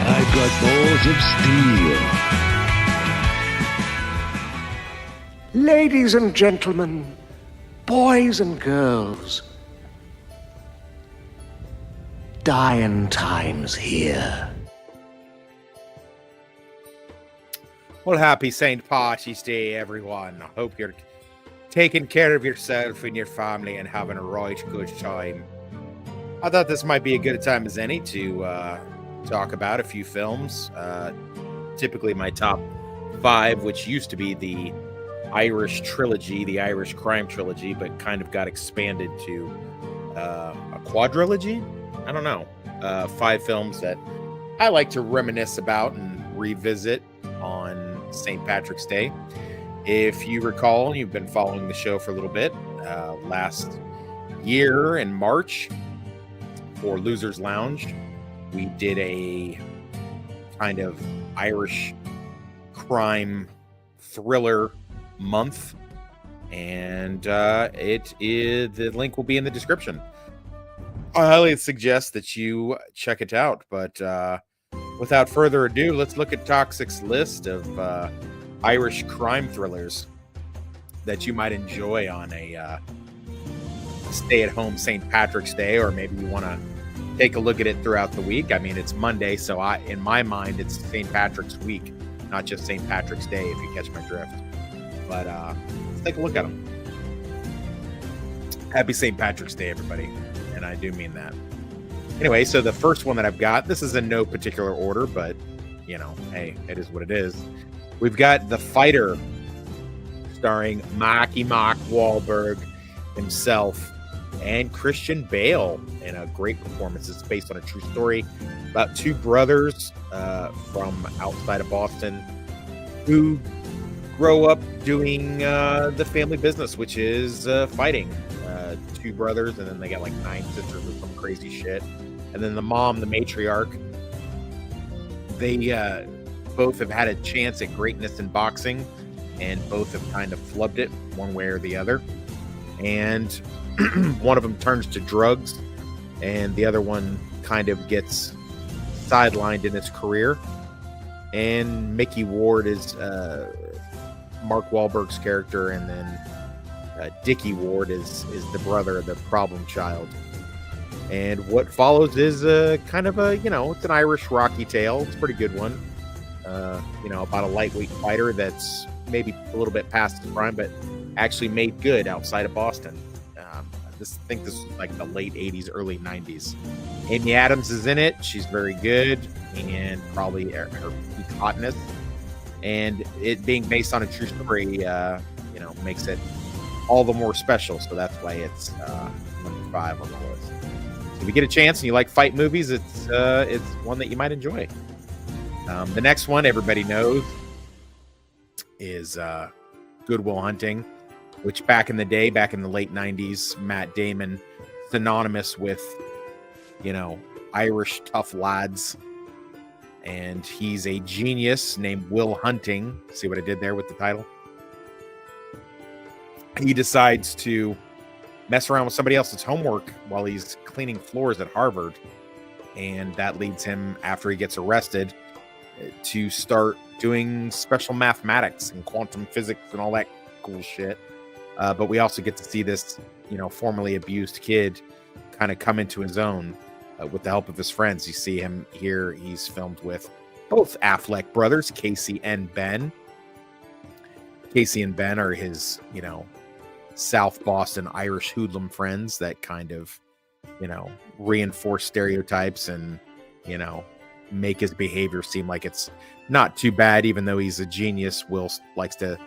I've got balls of steel. Ladies and gentlemen, boys and girls, dying times here. Well, happy St. Patrick's Day, everyone. I hope you're taking care of yourself and your family and having a right good time. I thought this might be a good time as any to talk about a few films. Typically my top 5, which used to be the Irish trilogy, the Irish crime trilogy, but kind of got expanded to a quadrilogy. I don't know. 5 films that I like to reminisce about and revisit on St. Patrick's Day. If you recall, you've been following the show for a little bit. Last year in March for Losers Lounge, we did a kind of Irish crime thriller month, and the link will be in the description. I highly suggest that you check it out, but without further ado, let's look at Toxic's list of Irish crime thrillers that you might enjoy on a stay-at-home St. Patrick's Day, or maybe you want to take a look at it throughout the week. I mean, it's Monday, so in my mind, it's St. Patrick's week, not just St. Patrick's Day, if you catch my drift. But let's take a look at them. Happy St. Patrick's Day, everybody, and I do mean that. Anyway, so the first one that I've got, this is in no particular order, but, you know, hey, it is what it is. We've got The Fighter, starring Mark Wahlberg himself and Christian Bale in a great performance. It's based on a true story about 2 brothers from outside of Boston who grow up doing the family business, which is fighting. 2 brothers, and then they got like 9 sisters or some crazy shit. And then the mom, the matriarch, they both have had a chance at greatness in boxing, and both have kind of flubbed it one way or the other. And one of them turns to drugs, and the other one kind of gets sidelined in his career. And Mickey Ward is Mark Wahlberg's character, and then Dickie Ward is the brother, the problem child. And what follows is kind of a, it's an Irish Rocky tale. It's a pretty good one. About a lightweight fighter that's maybe a little bit past his prime, but actually made good outside of Boston. I think this was like the late 80s, early 90s. Amy Adams is in it. She's very good, and probably her peak hotness. And it being based on a true story, makes it all the more special. So that's why it's number 5 on the list. So if you get a chance and you like fight movies, it's one that you might enjoy. The next one everybody knows is Good Will Hunting, which back in the day, back in the late 90s, Matt Damon, synonymous with, Irish tough lads. And he's a genius named Will Hunting. See what I did there with the title? He decides to mess around with somebody else's homework while he's cleaning floors at Harvard. And that leads him, after he gets arrested, to start doing special mathematics and quantum physics and all that cool shit. But we also get to see this, formerly abused kid kind of come into his own with the help of his friends. You see him here. He's filmed with both Affleck brothers, Casey and Ben. Casey and Ben are his, South Boston Irish hoodlum friends that kind of, reinforce stereotypes and, make his behavior seem like it's not too bad, even though he's a genius. Will likes to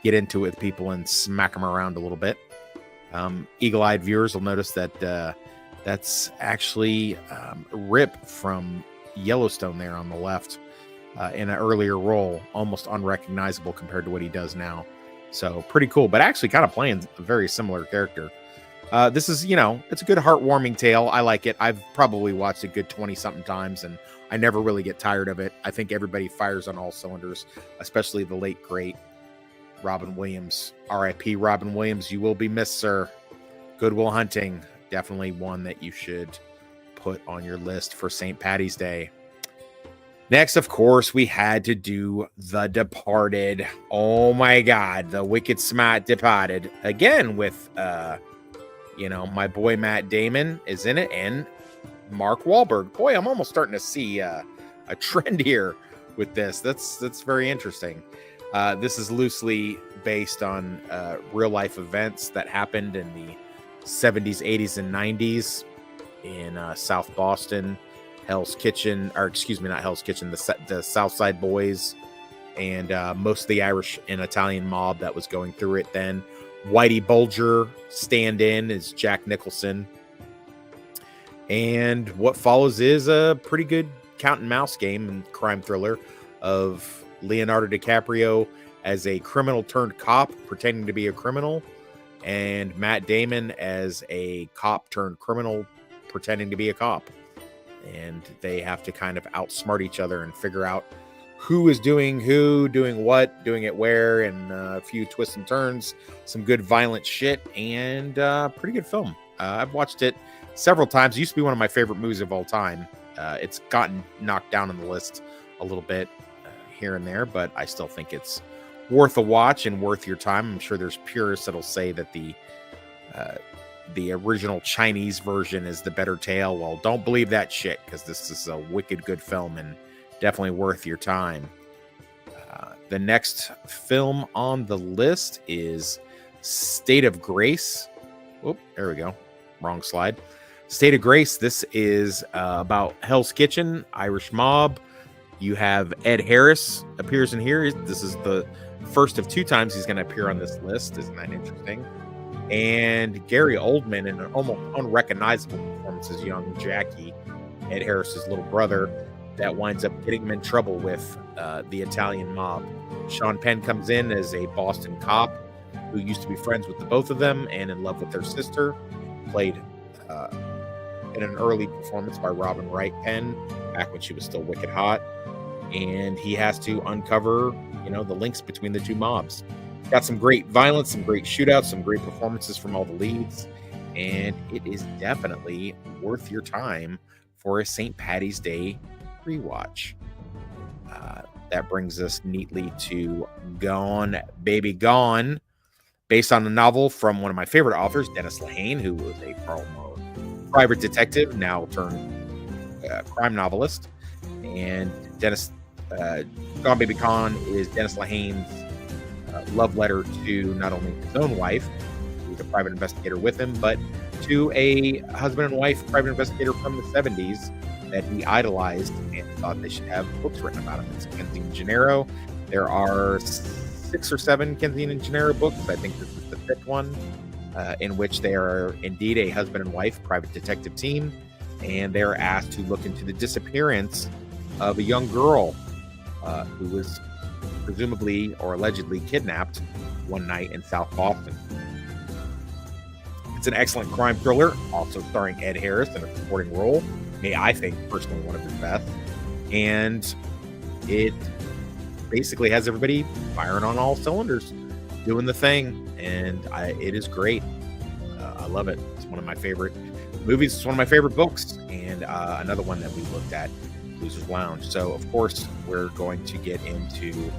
get into it with people and smack them around a little bit. Eagle-eyed viewers will notice that that's actually Rip from Yellowstone there on the left in an earlier role, almost unrecognizable compared to what he does now. So pretty cool, but actually kind of playing a very similar character. This is, it's a good heartwarming tale. I like it. I've probably watched it good 20-something times, and I never really get tired of it. I think everybody fires on all cylinders, especially the late, great Robin Williams. R.I.P. Robin Williams. You will be missed, sir. Good Will Hunting. definitely one that you should put on your list for St. Paddy's Day. Next, of course, we had to do The Departed. Oh my God, the wicked smart Departed. Again with, my boy Matt Damon is in it, and Mark Wahlberg. Boy, I'm almost starting to see a trend here with this. That's very interesting. This is loosely based on real life events that happened in the 70s, 80s, and 90s in South Boston. Hell's Kitchen, or excuse me, not Hell's Kitchen, the South Side Boys, and most of the Irish and Italian mob that was going through it then. Whitey Bulger stand-in is Jack Nicholson. And what follows is a pretty good cat and mouse game and crime thriller of Leonardo DiCaprio as a criminal turned cop pretending to be a criminal, and Matt Damon as a cop turned criminal pretending to be a cop. And they have to kind of outsmart each other and figure out who is doing who, doing what, doing it where, and a few twists and turns, some good violent shit, and pretty good film. I've watched it several times. It used to be one of my favorite movies of all time. It's gotten knocked down on the list a little bit here and there, but I still think it's worth a watch and worth your time. I'm sure there's purists that'll say that the original Chinese version is the better tale. Well, don't believe that shit, because this is a wicked good film and definitely worth your time. The next film on the list is State of Grace. Oh, there we go. Wrong slide. State of Grace. This is about Hell's Kitchen, Irish mob. You have Ed Harris appears in here. This is the first of 2 times he's going to appear on this list. Isn't that interesting? And Gary Oldman in an almost unrecognizable performance as young Jackie, Ed Harris's little brother, that winds up getting him in trouble with the Italian mob. Sean Penn comes in as a Boston cop who used to be friends with the both of them and in love with their sister, played in an early performance by Robin Wright Penn back when she was still wicked hot. And he has to uncover, the links between the two mobs. Got some great violence, some great shootouts, some great performances from all the leads, and it is definitely worth your time for a St. Paddy's Day rewatch. That brings us neatly to Gone, Baby Gone, based on a novel from one of my favorite authors, Dennis Lehane, who was a private detective, now turned crime novelist. And Gone, Baby Gone is Dennis Lehane's love letter to not only his own wife, who's a private investigator with him, but to a husband and wife private investigator from the 70s that he idolized and thought they should have books written about him. It's Kenzie and Gennaro. There are 6 or 7 Kenzie and Gennaro books. I think this is the 5th one, in which they are indeed a husband and wife private detective team, and they're asked to look into the disappearance of a young girl who was presumably or allegedly kidnapped one night in South Boston. It's an excellent crime thriller, also starring Ed Harris in a supporting role. I think personally one of his best. And it basically has everybody firing on all cylinders, doing the thing, and it is great. I love it. It's one of my favorite movies. It's one of my favorite books, and another one that we looked at, Loser's Lounge. So, of course, we're going to get into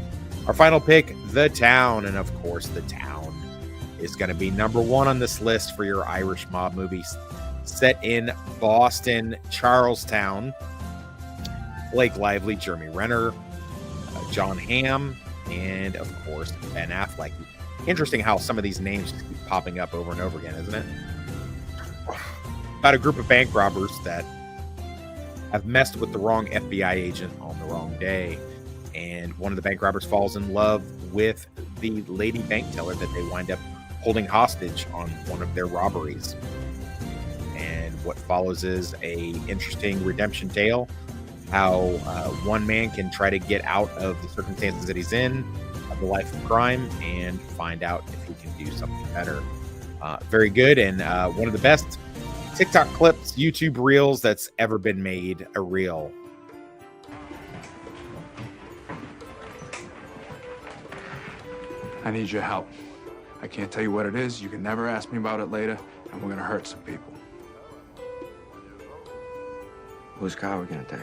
our final pick, The Town. And, of course, The Town is going to be number 1 on this list for your Irish mob movies. Set in Boston, Charlestown. Blake Lively, Jeremy Renner, John Hamm, and, of course, Ben Affleck. Interesting how some of these names just keep popping up over and over again, isn't it? About a group of bank robbers that have messed with the wrong FBI agent on the wrong day. And one of the bank robbers falls in love with the lady bank teller that they wind up holding hostage on one of their robberies. And what follows is a interesting redemption tale, how one man can try to get out of the circumstances that he's in, of the life of crime, and find out if he can do something better. Very good, and one of the best TikTok clips, YouTube reels that's ever been made a reel. I need your help. I can't tell you what it is. You can never ask me about it later, and we're gonna hurt some people. Whose car are we gonna take?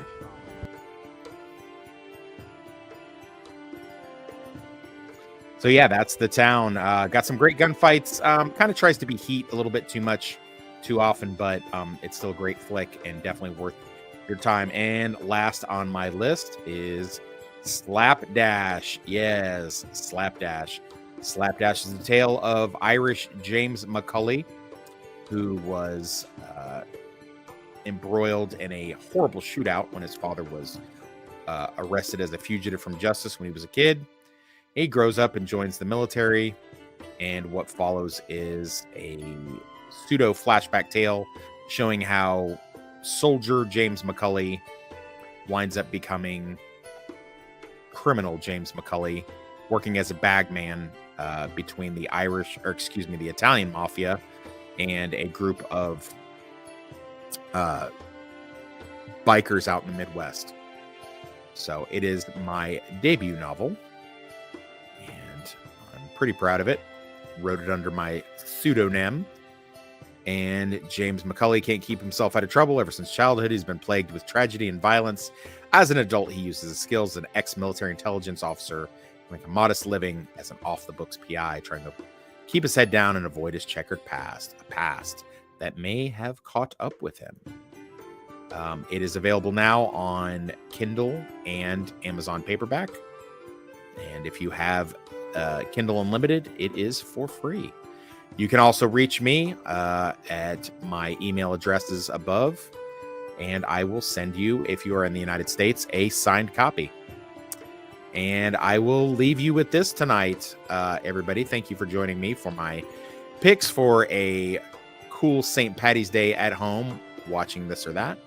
So yeah, that's the town. Got some great gunfights. Kind of tries to be heat a little bit too much, too often, but it's still a great flick and definitely worth your time. And last on my list is Slapdash. Yes, Slapdash. Slapdash is the tale of Irish James McCulley, who was embroiled in a horrible shootout when his father was arrested as a fugitive from justice when he was a kid. He grows up and joins the military, and what follows is a pseudo flashback tale showing how soldier James McCulley winds up becoming criminal James McCulley, working as a bagman between the the Italian mafia and a group of bikers out in the Midwest. So it is my debut novel, and I'm pretty proud of it. Wrote it under my pseudonym. And James McCulley can't keep himself out of trouble. Ever since childhood, he's been plagued with tragedy and violence. As an adult, he uses his skills as an ex-military intelligence officer to make a modest living as an off-the-books PI, trying to keep his head down and avoid his checkered past, a past that may have caught up with him. It is available now on Kindle and Amazon paperback. And if you have Kindle Unlimited, it is for free. You can also reach me at my email addresses above, and I will send you, if you are in the United States, a signed copy. And I will leave you with this tonight, everybody. Thank you for joining me for my picks for a cool St. Paddy's Day at home, watching this or that.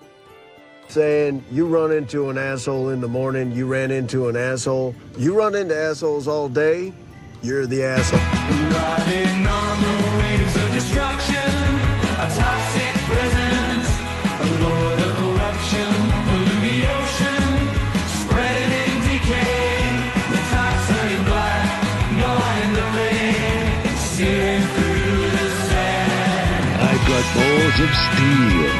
Saying you run into an asshole in the morning, you ran into an asshole. You run into assholes all day, you're the asshole. Riding on the wings of destruction, a toxic presence, a lord of corruption, polluting the ocean, spreading in decay, the toxin black, gnawing the vein, searing through the sand. I've got balls of steel.